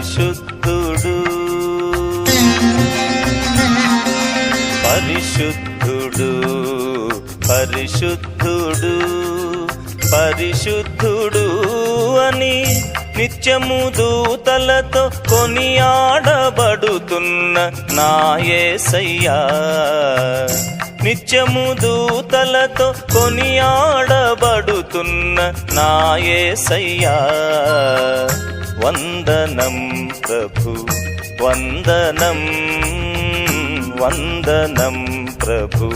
పరిశుద్ధుడు పరిశుద్ధుడు పరిశుద్ధుడు పరిశుద్ధుడు అని నిత్యము దూతలతో కొనియాడబడుతున్న నా యేసయ్యా నిత్యము దూతలతో కొనియాడబడుతున్న నా యేసయ్యా వందనం ప్రభు వందనం వందనం ప్రభు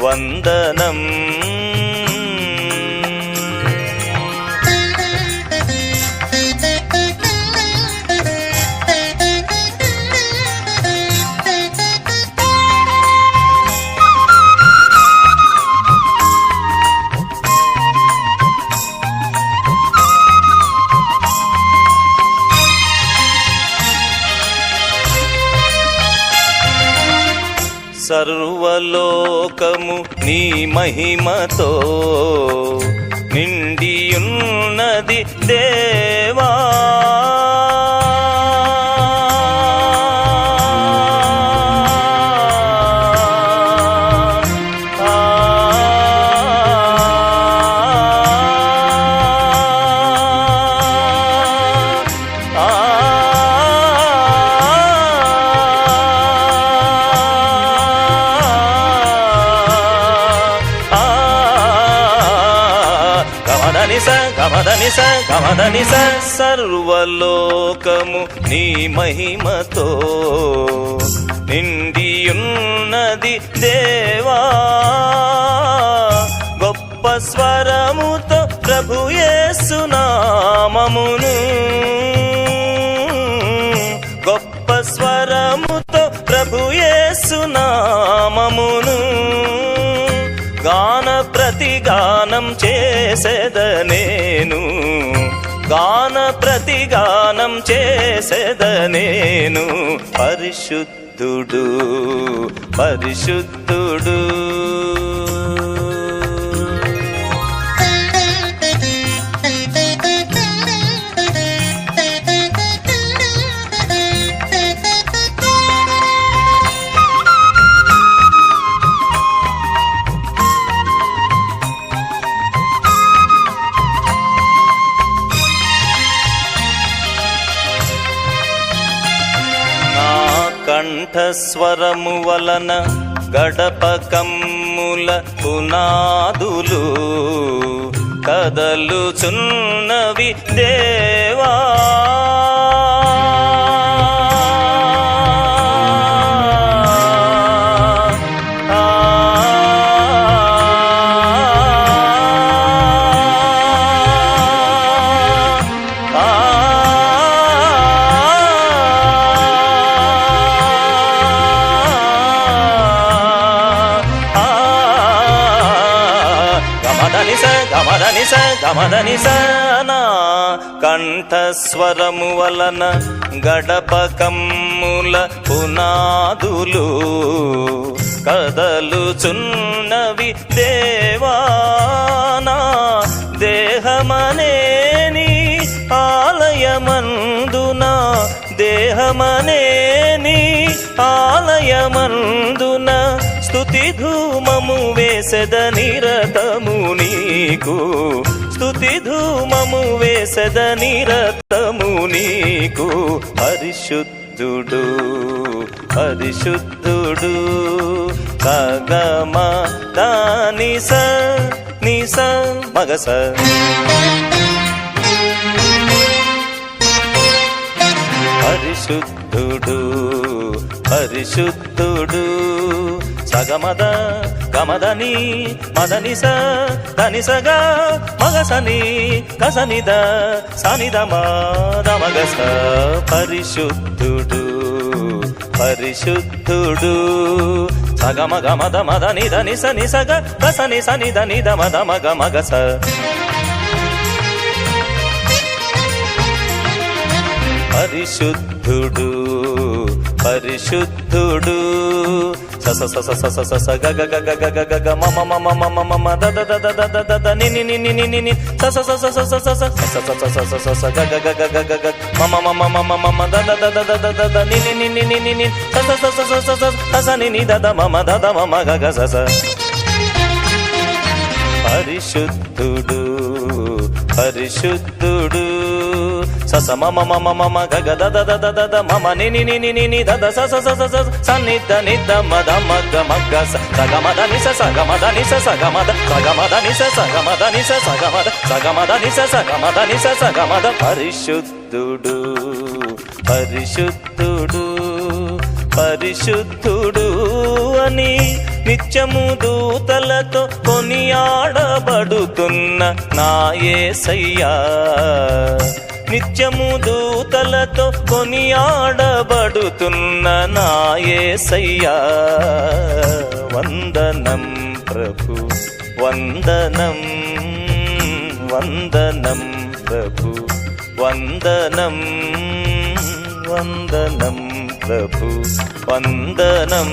వందనం సర్వలోకము నీ మహిమతో నిండియున్నది దేవా గమదనిస సర్వలోకము నీ మహిమతో నిండియున్నది దేవా గొప్ప స్వరముతో ప్రభు యేసు నామమును గొప్ప స్వరముతో ప్రభు యేసు నామమును గాన ప్రతిగానం చేసేద నేను గాన ప్రతిగానం చేసేద నేను పరిశుద్ధుడు పరిశుద్ధుడు కంఠస్వరము వలన గడపకమ్ముల పునాదులు కదలుచున్నవి దేవా గమదనిసనా కంఠస్వరము వలన గడపకమ్ముల పునాదులు కదలుచున్నవి దేవానా దేహమనేని ఆలయమందున దేహమనేని ఆలయమందున స్తుతి ధూమము వేసెద నిరతము నీకు స్తుతి ధూమము వేసెద నిరతము నీకు పరిశుద్ధుడు పరిశుద్ధుడు సగమ దానిస నిస మగస పరిశుద్ధుడు పరిశుద్ధుడు సగమద గమదని మదనిస ధనిసగా మగసని కసనిద సనిదమ దమగస పరిశుద్ధుడు పరిశుద్ధుడు సగమ గమద మదని ధనిస నిసగ కసని సనిద నిద మద మగ మగస పరిశుద్ధుడు పరిశుద్ధుడు స స స స స స గ గ గ గ గ గ గ మ మ మ మ మ మ మ the the the the the the the ని ని ని ని ని ని ని స స స స స స స స స స స స స గ గ గ గ గ గ మ మ మ మ మ మ మ the the the the the the the ని ని ని ని ని ని ని స స స స స స స స ని ని ద ద మ మ ద ద మ మ గ గ స స పరిశుద్ధుడు పరిశుద్ధుడు సస మమ మమ మమ గగ దద దద దద మమ ని ని ని ని ని ని దద స స స స స సన్నిధ నిధ మద మగ మగ సగ మద ని స సగ మద ని స సగ మద సగ మద ని స సగ మద ని స సగ మద సగ మద ని స సగ మద ని స సగ మద పరిశుద్ధుడు పరిశుద్ధుడు పరిశుద్ధుడు అని నిత్యము దూతలతో కొనియాడబడుతున్న నా యేసయ్యా నిత్యము దూతలతో కొనియాడబడుతున్న నా యేసయ్యా వందనం ప్రభు వందనం వందనం ప్రభు వందనం వందనం ప్రభు వందనం